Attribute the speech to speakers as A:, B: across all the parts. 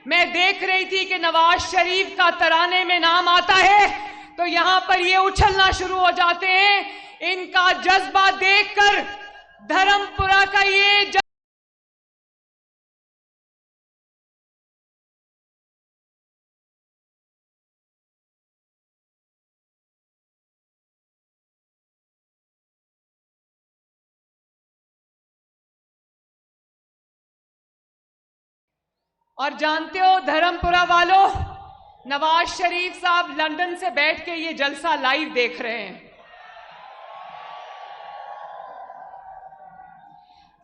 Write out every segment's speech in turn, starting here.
A: मैं देख रही थी कि नवाज शरीफ का तराने में नाम आता है तो यहां पर ये उछलना शुरू हो जाते हैं। इनका जज्बा देखकर धर्मपुरा का ये और जानते हो धर्मपुरा वालों, नवाज शरीफ साहब लंदन से बैठ के ये जलसा लाइव देख रहे हैं।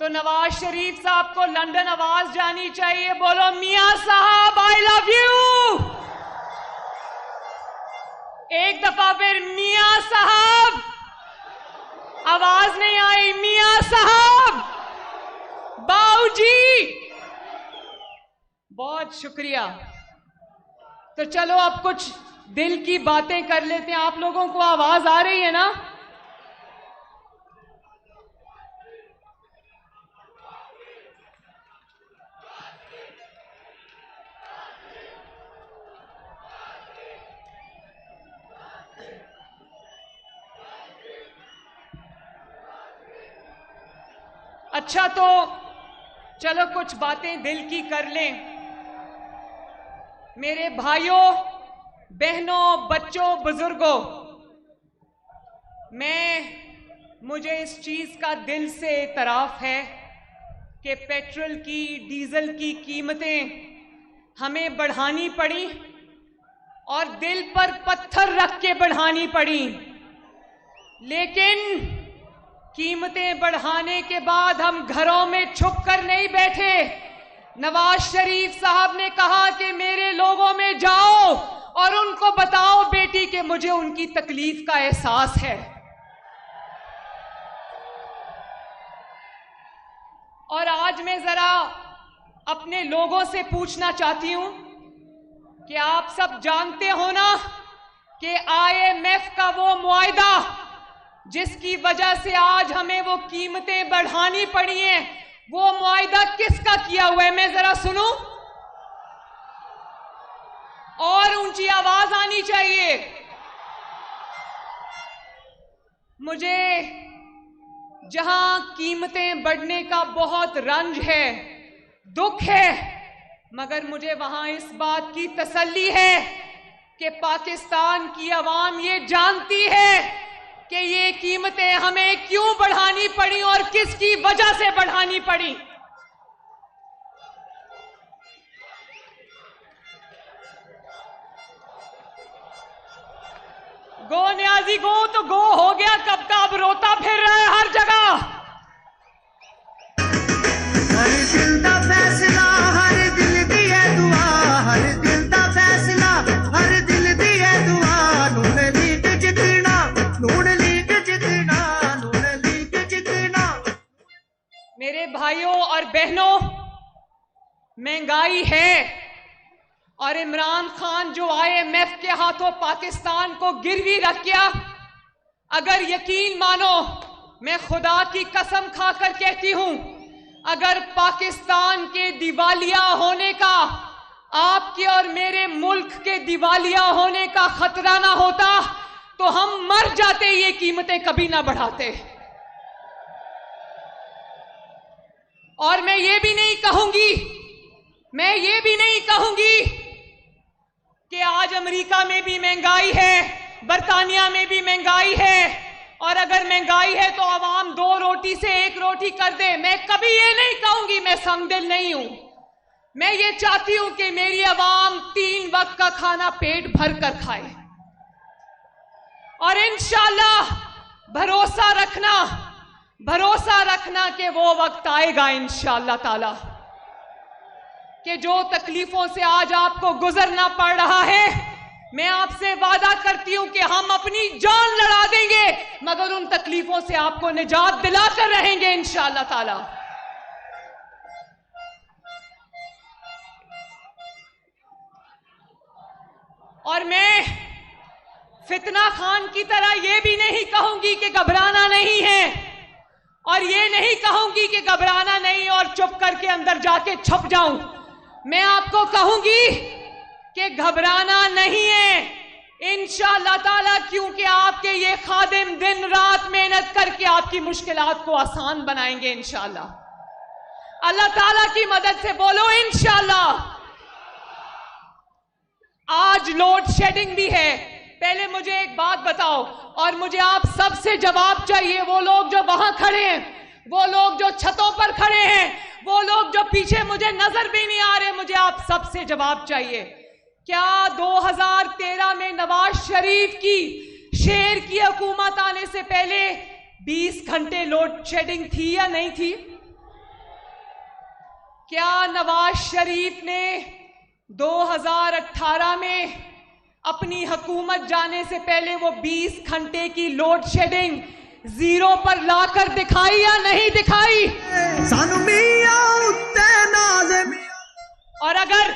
A: तो नवाज शरीफ साहब को लंदन आवाज जानी चाहिए। बोलो मियां साहब आई लव यू। एक दफा फिर मियां साहब। आवाज नहीं आई। मियां साहब, बाऊजी, बहुत शुक्रिया। तो चलो अब कुछ दिल की बातें कर लेते हैं। आप लोगों को आवाज आ रही है ना? अच्छा, तो चलो कुछ बातें दिल की कर लें। मेरे भाइयों, बहनों, बच्चों, बुजुर्गों, मुझे इस चीज का दिल से एतराफ है कि पेट्रोल की, डीजल की कीमतें हमें बढ़ानी पड़ी और दिल पर पत्थर रख के बढ़ानी पड़ी। लेकिन कीमतें बढ़ाने के बाद हम घरों में छुप कर नहीं बैठे। नवाज शरीफ साहब ने कहा कि मेरे लोगों में जाओ और उनको बताओ बेटी कि मुझे उनकी तकलीफ का एहसास है। और आज मैं जरा अपने लोगों से पूछना चाहती हूं कि आप सब जानते हो ना कि IMF का वो मुआहदा जिसकी वजह से आज हमें वो कीमतें बढ़ानी पड़ी हैं, वो मुआहदा किसका किया हुआ है? मैं जरा सुनूं, और ऊंची आवाज आनी चाहिए। मुझे जहां कीमतें बढ़ने का बहुत रंज है, दुख है, मगर मुझे वहां इस बात की तसल्ली है कि पाकिस्तान की आवाम ये जानती है कि ये कीमतें हमें क्यों बढ़ानी पड़ी और किसकी वजह से बढ़ानी पड़ी। गो न्याजी गो तो गो हो गया कब का, अब रोता फिर रहा है हर जगह।
B: हर दिल दा फैसला, हर दिल दी है दुआ, हर दिल दा फैसला, हर दिल दी है दुआ। नून लीग जितना, नून लीग जितना, नून लीग जितना।
A: मेरे भाइयों और बहनों, महंगाई है और इमरान खान जो IMF के हाथों पाकिस्तान को गिरवी रख गया, अगर यकीन मानो, मैं खुदा की कसम खाकर कहती हूं, अगर पाकिस्तान के दिवालिया होने का, आपके और मेरे मुल्क के दिवालिया होने का खतरा ना होता तो हम मर जाते, ये कीमतें कभी ना बढ़ाते। और मैं ये भी नहीं कहूंगी कि आज अमेरिका में भी महंगाई है, बरतानिया में भी महंगाई है, और अगर महंगाई है तो आवाम 2 रोटी से 1 रोटी कर दे। मैं कभी ये नहीं कहूंगी, मैं संगदिल नहीं हूं। मैं ये चाहती हूं कि मेरी आवाम 3 वक्त का खाना पेट भर कर खाए। और इंशाल्लाह भरोसा रखना कि वो वक्त आएगा इंशाल्लाह ताला कि जो तकलीफों से आज आपको गुजरना पड़ रहा है, मैं आपसे वादा करती हूं कि हम अपनी जान लड़ा देंगे, मगर उन तकलीफों से आपको निजात दिलाकर रहेंगे इंशाअल्लाह ताला। और मैं फितना खान की तरह यह भी नहीं कहूंगी कि घबराना नहीं है, और ये नहीं कहूंगी कि घबराना नहीं और चुप करके अंदर जाके छुप जाऊं। मैं आपको कहूंगी कि घबराना नहीं है इंशाअल्लाह ताला, क्योंकि आपके ये खादिम दिन रात मेहनत करके आपकी मुश्किलात को आसान बनाएंगे इंशाअल्लाह। अल्लाह ताला की मदद से बोलो इंशाअल्लाह। आज लोड शेडिंग भी है। पहले मुझे एक बात बताओ, और मुझे आप सबसे जवाब चाहिए, वो लोग जो वहां खड़े हैं, वो लोग जो छतों पर खड़े हैं, वो लोग जो पीछे मुझे नजर भी नहीं आ रहे, मुझे आप सबसे जवाब चाहिए। क्या 2013 में नवाज शरीफ की शेर की हुकूमत आने से पहले 20 घंटे लोड शेडिंग थी या नहीं थी? क्या नवाज शरीफ ने 2018 में अपनी हुकूमत जाने से पहले वो 20 घंटे की लोड शेडिंग जीरो पर लाकर दिखाई या नहीं दिखाई? और अगर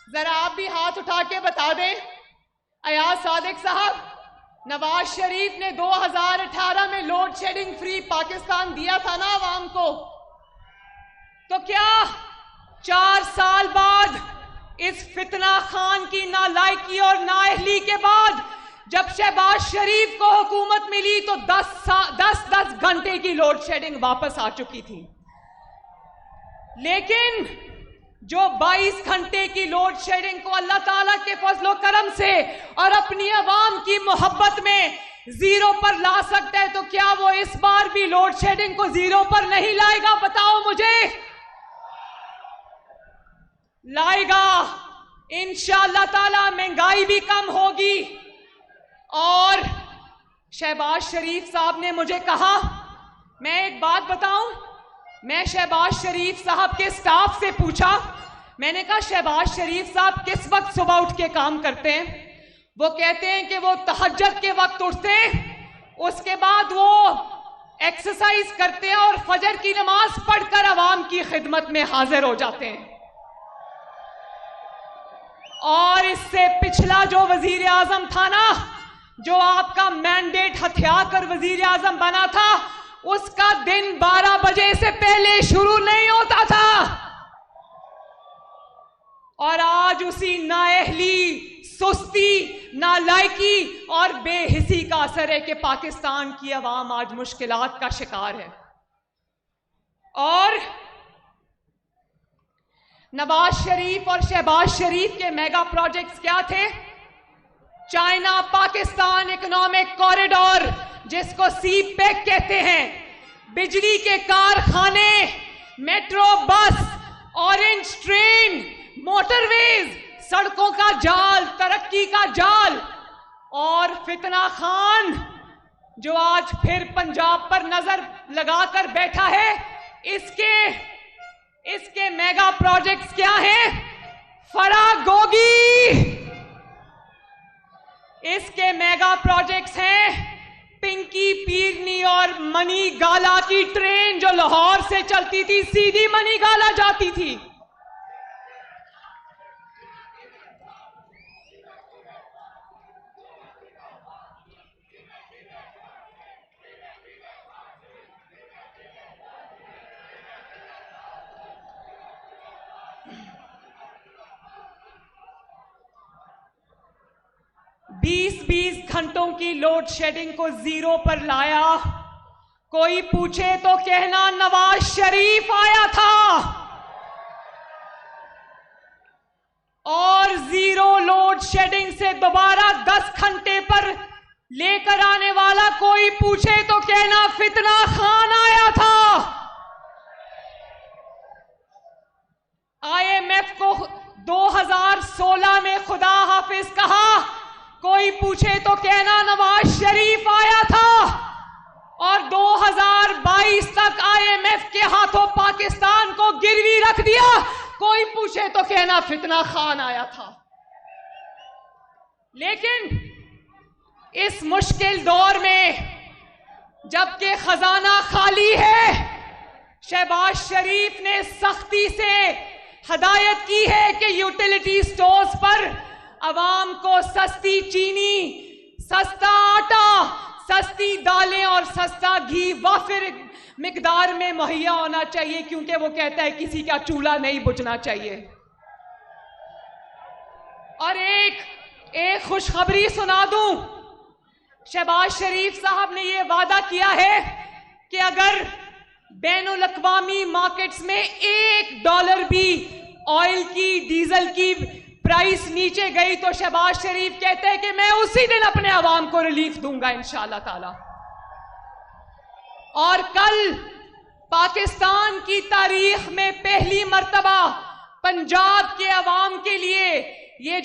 A: जरा आप भी हाथ उठा के बता दें, अयाज सादिक साहब, नवाज शरीफ ने 2018 में लोड शेडिंग फ्री पाकिस्तान दिया था ना आवाम को, तो क्या 4 साल बाद इस फितना खान की नालायकी और नाअहली के बाद जब शहबाज शरीफ को हुकूमत मिली तो 10 घंटे की लोड शेडिंग वापस आ चुकी थी। लेकिन जो 22 घंटे की लोड शेडिंग को अल्लाह ताला के फजलो करम से और अपनी आवाम की मोहब्बत में जीरो पर ला सकता है, तो क्या वो इस बार भी लोड शेडिंग को जीरो पर नहीं लाएगा? बताओ मुझे। लाएगा इंशाअल्लाह ताला। महंगाई भी कम होगी। और शहबाज शरीफ साहब ने मुझे कहा, मैं एक बात बताऊं, मैं शहबाज शरीफ साहब के स्टाफ से पूछा, मैंने कहा शहबाज शरीफ साहब किस वक्त सुबह उठ के काम करते हैं? वो कहते हैं कि वो तहज्जुद के वक्त उठते हैं, उसके बाद वो एक्सरसाइज करते हैं और फजर की नमाज पढ़कर आवाम की खिदमत में हाजिर हो जाते हैं। और इससे पिछला जो वजीर आजम था ना, जो आपका मैंडेट हथिया कर वजीर आजम बना था, उसका दिन 12 बजे से पहले शुरू नहीं होता था। और आज उसी नाअहली, सुस्ती, नालायकी और बेहिसी का असर है कि पाकिस्तान की आवाम आज मुश्किलात का शिकार है। और नवाज शरीफ और शहबाज शरीफ के मेगा प्रोजेक्ट्स क्या थे? चाइना पाकिस्तान इकोनॉमिक कॉरिडोर, जिसको सीपैक कहते हैं, बिजली के कारखाने, metro bus, orange train, motorways, सड़कों का जाल, तरक्की का जाल। और फितना खान जो आज फिर पंजाब पर नजर लगाकर बैठा है, इसके मेगा प्रोजेक्ट्स क्या हैं? फरागोगी। इसके मेगा प्रोजेक्ट्स हैं पिंकी पीरनी और मनीगाला की ट्रेन, जो लाहौर से चलती थी सीधी मनीगाला जाती थी। बीस घंटों की लोड शेडिंग को जीरो पर लाया। कोई पूछे तो कहना नवाज शरीफ आया था। और जीरो लोड शेडिंग से दोबारा 10 घंटे पर लेकर आने वाला कोई पूछे तो कहना फितना खान आया था। IMF को 2016 में खुदा हाफिज कहा, कोई पूछे तो कहना नवाज शरीफ आया था। और 2022 तक IMF के हाथों पाकिस्तान को गिरवी रख दिया, कोई पूछे तो कहना फितना खान आया था। लेकिन इस मुश्किल दौर में, जबकि खजाना खाली है, शहबाज शरीफ ने सख्ती से हदायत की है कि यूटिलिटी स्टोर्स पर अवाम को सस्ती चीनी, सस्ता आटा, सस्ती दालें और सस्ता घी वाफिर मिकदार में मुहैया होना चाहिए, क्योंकि वो कहता है किसी का चूल्हा नहीं बुझना चाहिए। एक खुशखबरी सुना दूं, शहबाज शरीफ साहब ने यह वादा किया है कि अगर बैनुल अक़वामी मार्केट्स में $1 भी ऑयल की, डीजल की प्राइस नीचे गई तो शहबाज शरीफ कहते हैं कि मैं उसी दिन अपने अवाम को रिलीफ दूंगा इंशाअल्लाह ताला। और कल पाकिस्तान की तारीख में पहली मर्तबा पंजाब के अवाम के लिए ये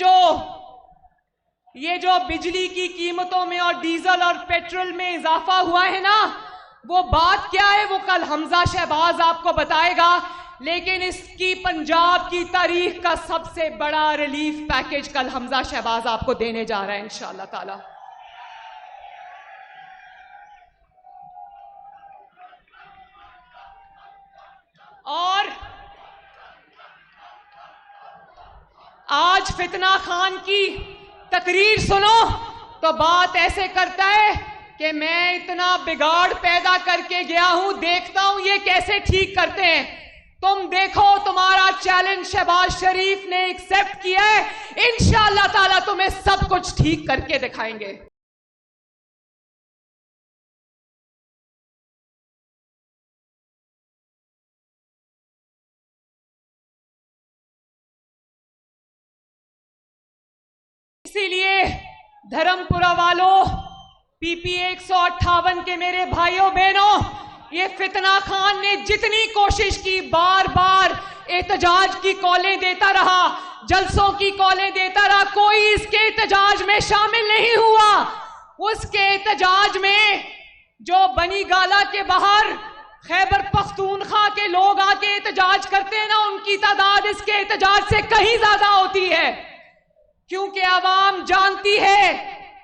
A: जो बिजली की कीमतों में और डीजल और पेट्रोल में इजाफा हुआ है ना, वो बात क्या है वो कल हमजा शहबाज आपको बताएगा। लेकिन इसकी पंजाब की तारीख का सबसे बड़ा रिलीफ पैकेज कल हमजा शहबाज आपको देने जा रहा है इंशाअल्लाह ताला। और आज फितना खान की तकरीर सुनो तो बात ऐसे करता है कि मैं इतना बिगाड़ पैदा करके गया हूं, देखता हूं ये कैसे ठीक करते हैं। तुम देखो, तुम्हारा चैलेंज शहबाज शरीफ ने एक्सेप्ट किया है, इंशाअल्लाह ताला तुम्हें सब कुछ ठीक करके दिखाएंगे। इसीलिए धर्मपुरा वालों, पीपी 158 के मेरे भाइयों बहनों, ये फितना खान ने जितनी कोशिश की, बार बार एहतजाज की कॉलें देता रहा, जलसों की कॉलें देता रहा, कोई इसके एहतजाज में शामिल नहीं हुआ। उसके एहतजाज में जो बनी गाला के बाहर खैबर पख्तूनख्वा के लोग आके एहतजाज करते हैं ना, उनकी तादाद इसके एहतजाज से कहीं ज्यादा होती है। क्योंकि आवाम जानती है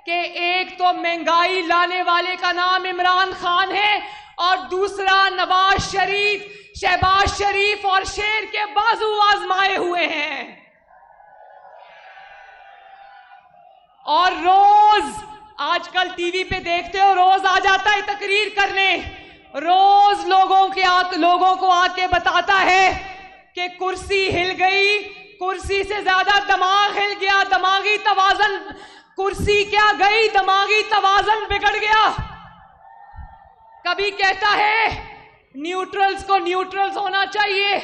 A: कि एक तो महंगाई लाने वाले का नाम इमरान खान है और दूसरा नवाज शरीफ, शहबाज शरीफ और शेर के बाजू आजमाए हुए हैं। और रोज आजकल टीवी पे देखते हो, रोज आ जाता है तकरीर करने, रोज लोगों को आके बताता है कि कुर्सी हिल गई, कुर्सी से ज्यादा दिमाग हिल गया, दिमागी तवाजन, कुर्सी क्या गई, दिमागी तवाजन बिगड़ गया। कभी कहता है न्यूट्रल्स को न्यूट्रल्स होना चाहिए,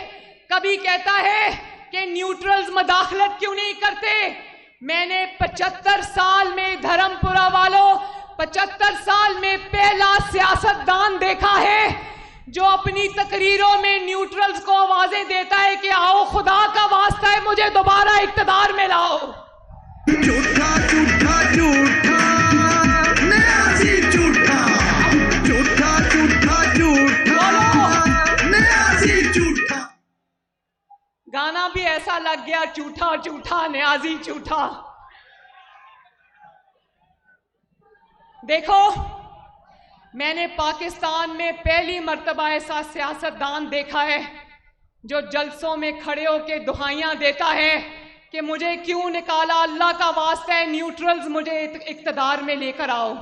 A: कभी कहता है कि न्यूट्रल्स मदाखलत क्यों नहीं करते। मैंने 75 साल में, धर्मपुरा वालों, 75 साल में पहला सियासतदान देखा है जो अपनी तकरीरों में न्यूट्रल्स को आवाजें देता है कि आओ खुदा का वास्ता है मुझे दोबारा इक्तदार में लाओ।
B: झूठा झूठा झूठा न्याज़ी झूठा, झूठा झूठा झूठा न्याज़ी झूठा।
A: गाना भी ऐसा लग गया, झूठा झूठा न्याज़ी झूठा। देखो, मैंने पाकिस्तान में पहली मर्तबा ऐसा सियासतदान देखा है जो जलसों में खड़े होकर दुहाइयां देता है कि मुझे क्यों निकाला, अल्लाह का वास्ता है न्यूट्रल्स मुझे इक्तदार में लेकर आओ।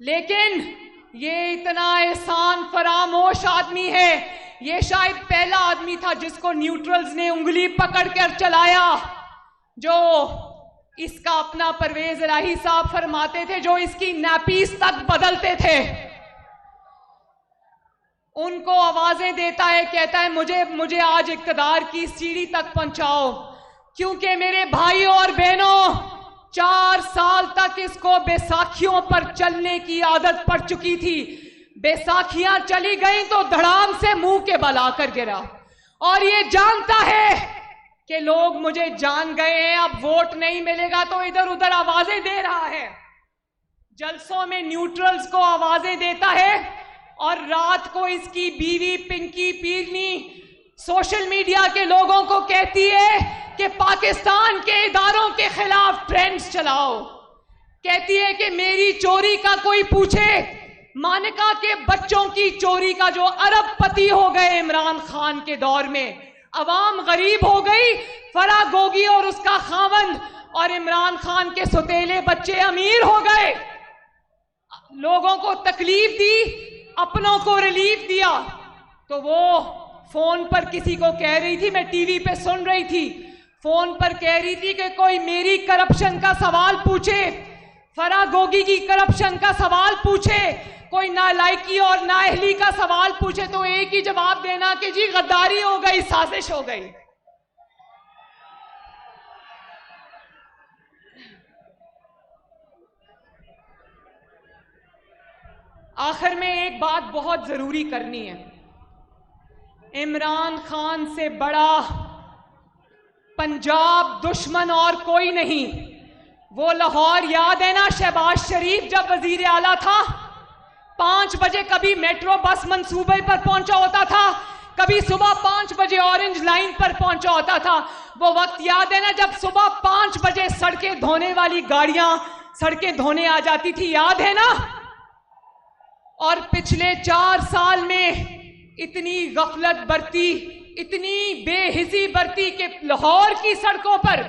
A: लेकिन ये इतना एहसान फरामोश आदमी है, ये शायद पहला आदमी था जिसको न्यूट्रल्स ने उंगली पकड़कर चलाया। जो इसका अपना परवेज इलाही साहब फरमाते थे, जो इसकी नैपीस तक बदलते थे, उनको आवाजें देता है, कहता है मुझे आज इक्तदार की सीढ़ी तक पहुंचाओ। क्योंकि मेरे भाइयों और बहनों, 4 साल तक इसको बैसाखियों पर चलने की आदत पड़ चुकी थी। बैसाखियां चली गई तो धड़ाम से मुंह के बल आकर गिरा, और ये जानता है कि लोग मुझे जान गए हैं, अब वोट नहीं मिलेगा, तो इधर उधर आवाजें दे रहा है, जलसों में न्यूट्रल्स को आवाजें देता है। और रात को इसकी बीवी पिंकी पीरनी सोशल मीडिया के लोगों को कहती है कि पाकिस्तान के इदारों के खिलाफ ट्रेंड्स चलाओ। कहती है कि मेरी चोरी का कोई पूछे, मानिका के बच्चों की चोरी का, जो अरबपति हो गए इमरान खान के दौर में, अवाम गरीब हो गई, फराह गोगी और उसका खावंद और इमरान खान के सौतेले बच्चे अमीर हो गए। लोगों को तकलीफ दी, अपनों को रिलीफ दिया। तो वो फोन पर किसी को कह रही थी, मैं टीवी पे सुन रही थी, फोन पर कह रही थी कि कोई मेरी करप्शन का सवाल पूछे, फराह गोगी की करप्शन का सवाल पूछे, कोई नालायकी और नाअहली का सवाल पूछे तो एक ही जवाब देना कि जी गद्दारी हो गई, साजिश हो गई। आखिर में एक बात बहुत जरूरी करनी है। इमरान खान से बड़ा पंजाब दुश्मन और कोई नहीं। वो लाहौर याद है ना, शहबाज शरीफ जब वजीर आला था, 5 बजे कभी मेट्रो बस मंसूबे पर पहुंचा होता था, कभी सुबह 5 बजे ऑरेंज लाइन पर पहुंचा होता था। वो वक्त याद है ना जब सुबह 5 बजे सड़कें धोने वाली गाड़ियां सड़कें धोने आ जाती थी, याद है ना। और पिछले 4 साल में इतनी गफलत बरती, इतनी बेहिसी बरती कि लाहौर की सड़कों पर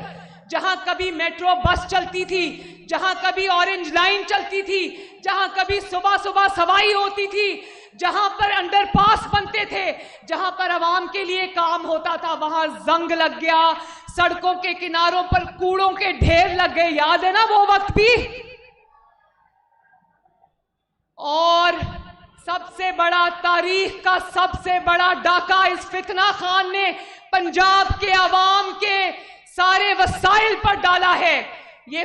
A: जहां कभी मेट्रो बस चलती थी, जहां कभी ऑरेंज लाइन चलती थी, जहां कभी सुबह सुबह सवाई होती थी, जहां पर अंडरपास बनते थे, जहां पर आवाम के लिए काम होता था, वहां जंग लग गया, सड़कों के किनारों पर कूड़ों के ढेर लग गए। याद है ना वो वक्त भी। और सबसे बड़ा, तारीख का सबसे बड़ा डाका इस फितना खान ने पंजाब के अवाम के सारे वसाइल पर डाला है। ये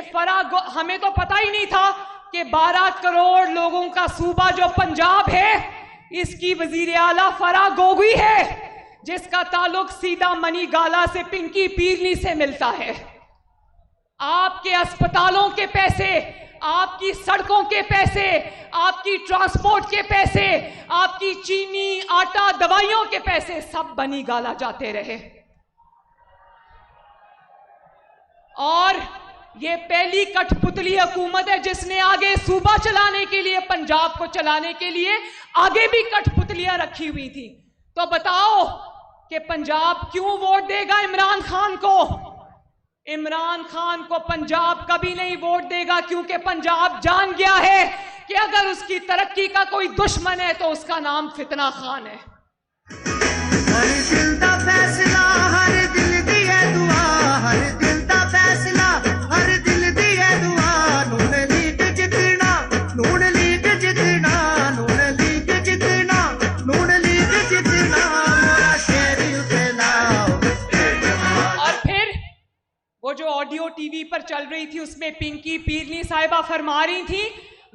A: हमें तो पता ही नहीं था कि 12 करोड़ लोगों का सूबा जो पंजाब है, इसकी वजीर आला फराह गोगी है, जिसका ताल्लुक सीधा मनी गाला से, पिंकी पीरनी से मिलता है। आपके अस्पतालों के पैसे, आपकी सड़कों के पैसे, आपकी ट्रांसपोर्ट के पैसे, आपकी चीनी, आटा, दवाइयों के पैसे सब बनी गाला जाते रहे। और ये पहली कठपुतली हुकूमत है जिसने आगे सूबा चलाने के लिए, पंजाब को चलाने के लिए आगे भी कठपुतलियां रखी हुई थी। तो बताओ कि पंजाब क्यों वोट देगा इमरान खान को? इमरान खान को पंजाब कभी नहीं वोट देगा, क्योंकि पंजाब जान गया है कि अगर उसकी तरक्की का कोई दुश्मन है तो उसका नाम फितना खान है।
B: हर दिल दा फैसला, हर दिल दी है दुआ, हर दिल दा फैसला, हर दिल दी है दुआ। नून लीग जितना, नून लीग जितना, नून लीग जितना, नून लीग जितना, मोरा शेर उतना।
A: और फिर वो जो ऑडियो टीवी पर चल रही थी उसमें पिंकी पीरनी साहिबा फरमा रही थी,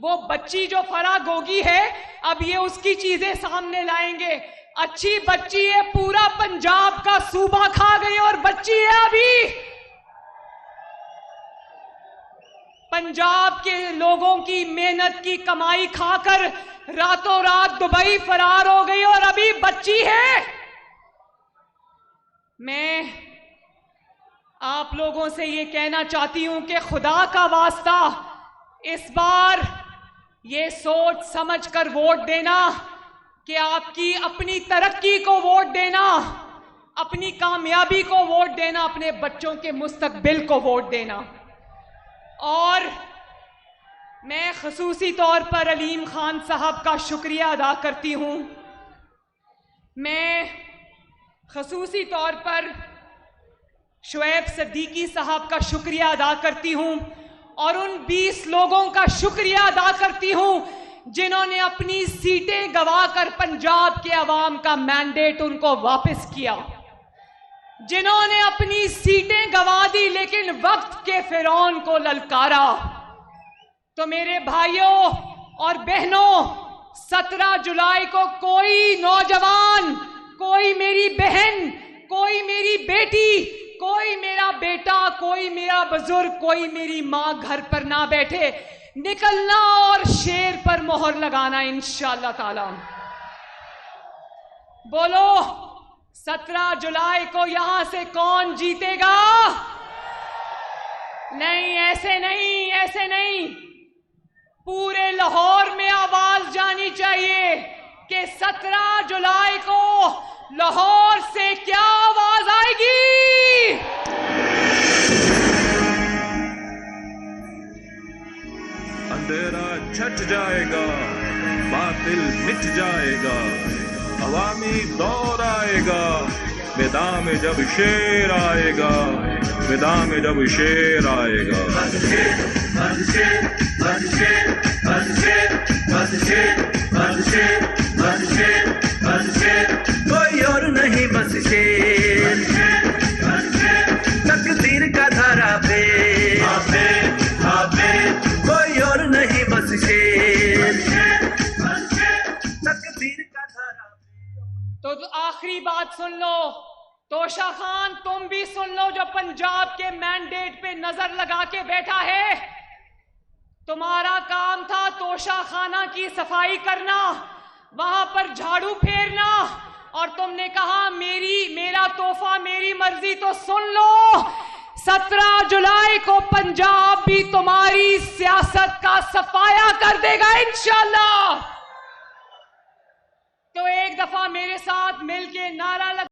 A: वो बच्ची जो फराह गोगी है, अब ये उसकी चीजें सामने लाएंगे। अच्छी बच्ची है, पूरा पंजाब का सूबा खा गई और बच्ची है अभी। पंजाब के लोगों की मेहनत की कमाई खाकर रातों रात दुबई फरार हो गई और अभी बच्ची है। मैं आप लोगों से ये कहना चाहती हूं कि खुदा का वास्ता इस बार ये सोच समझ कर वोट देना कि आपकी अपनी तरक्की को वोट देना, अपनी कामयाबी को वोट देना, अपने बच्चों के मुस्तकबिल को वोट देना। और मैं खसूसी तौर पर अलीम खान साहब का शुक्रिया अदा करती हूं। मैं खसूसी तौर पर शुएब सिद्दीकी साहब का शुक्रिया अदा करती हूं और उन 20 लोगों का शुक्रिया अदा करती हूं जिन्होंने अपनी सीटें गंवाकर पंजाब के अवाम का मैंडेट उनको वापस किया, जिन्होंने अपनी सीटें गंवा दी लेकिन वक्त के फिरौन को ललकारा। तो मेरे भाइयों और बहनों, 17 जुलाई को कोई नौजवान, कोई मेरी बहन, कोई मेरी बेटी, कोई मेरा बेटा, कोई मेरा बुजुर्ग, कोई मेरी मां घर पर ना बैठे, निकलना और शेर पर मोहर लगाना इंशाअल्लाह ताला। बोलो 17 जुलाई को यहां से कौन जीतेगा? नहीं, ऐसे नहीं, ऐसे नहीं। पूरे लाहौर में आवाज जानी चाहिए कि 17 जुलाई को लाहौर से क्या आवाज आएगी?
C: अंधेरा छट जाएगा, बातिल मिट जाएगा, अवामी दौर आएगा, मैदान में जब शेर आएगा, मैदान में जब शेर आएगा।
B: कोई और नहीं बस शेर, तकदीर का धारा पे, कोई और नहीं बस शेर, तकदीर का धारा पे।
A: तो आखिरी बात सुन लो, तोशा खान तुम भी सुन लो, जो पंजाब के मैंडेट पे नजर लगा के बैठा है। तुम्हारा काम था तोशा खाना की सफाई करना, वहां पर झाड़ू फेरना, और तुमने कहा मेरा तोहफा मेरी मर्जी। तो सुन लो, 17 जुलाई को पंजाब भी तुम्हारी सियासत का सफाया कर देगा इंशाल्लाह। तो एक दफा मेरे साथ मिलके नारा लगा